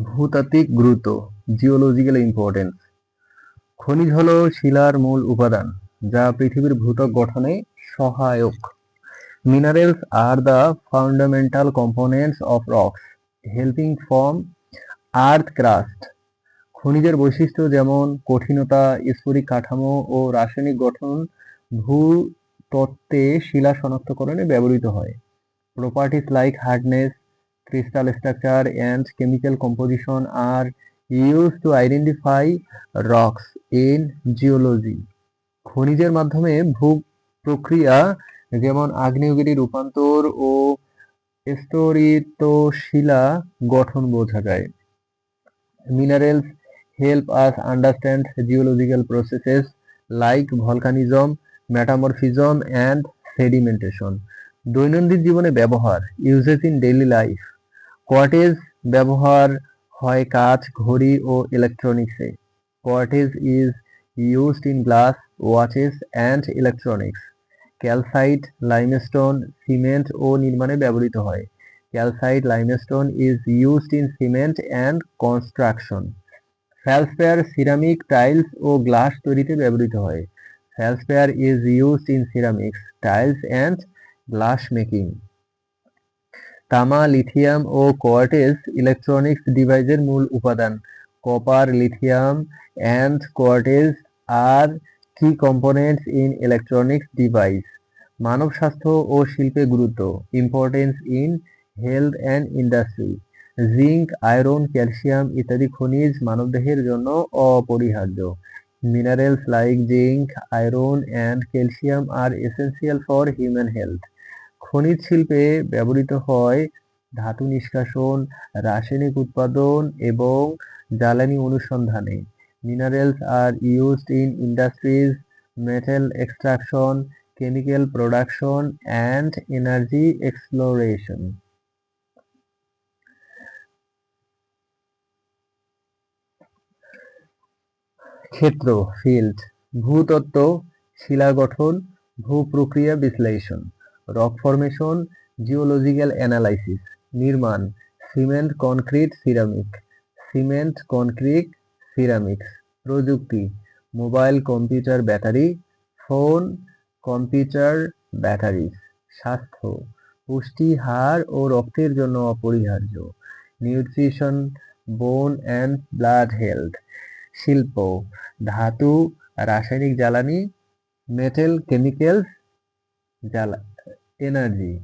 ভূতাত্ত্বিক গুরুত্ব, geological importance. খনিজ হলো শিলার মূল উপাদান যা পৃথিবীর ভূত্বক গঠনে সহায়ক। Minerals are the fundamental components of rocks, helping form earth crust. খনিজের বৈশিষ্ট্য যেমন কঠিনতা, স্ফটিক কাঠামো ও রাসায়নিক গঠন ভূতত্ত্বে শিলা শনাক্তকরণে ব্যবহৃত হয়। Properties like hardness, crystal structure, and chemical composition are used to identify rocks in geology. খনিজের মাধ্যমে ভূ-প্রক্রিয়া যেমন আগ্নেয়গিরি রূপান্তর ও স্তরিত শিলা গঠন বোঝা যায়। Minerals help us understand geological processes like volcanism, metamorphism, and sedimentation. দৈনন্দিন জীবনে ব্যবহার, uses in daily life. কোয়ার্টেজ ব্যবহার হয় কাঁচ, ঘড়ি ও ইলেকট্রনিক্সে। Quartz is used in glass, watches, and electronics. Calcite limestone cement ও নির্মাণে ব্যবহৃত হয়। Calcite limestone is used in cement and construction. Feldspar ceramic tiles ও গ্লাস তৈরিতে ব্যবহৃত হয়। Feldspar is used in ceramics, tiles, and glass making. তামা, lithium ও কোয়ার্টেজ ইলেকট্রনিক্স ডিভাইসের মূল উপাদান। Copper, lithium, and quartz are key components in electronics device. মানব স্বাস্থ্য ও শিল্পে গুরুত্ব, importance in health and industry. Zinc, iron, calcium ইত্যাদি খনিজ মানবদেহের জন্য অপরিহার্য। Minerals like zinc, iron, and calcium are essential for human health. খনিজ শিল্পে ব্যবহৃত হয় ধাতু নিষ্কাশন, রাসায়নিক উৎপাদন এবং জ্বালানি অনুসন্ধানে। Minerals are used in industries, metal extraction, chemical production, and energy exploration. ক্ষেত্র, ফিল্ড। ভূতত্ত্ব, শিলা গঠন, ভূ-প্রক্রিয়া বিশ্লেষণ। Rock formation, geological analysis. নির্মাণ, cement, concrete, ceramic. Cement, concrete, ceramics. প্রযুক্তি, mobile, computer, battery. Phone, computer, batteries. স্বাস্থ্য, পুষ্টি, হাড় ও রক্তের জন্য অপরিহার্য। নিউট্রিশন, বোন অ্যান্ড ব্লাড হেলথ। শিল্প, ধাতু, রাসায়নিক জ্বালানি, মেটাল, কেমিক্যালস, এনার্জি।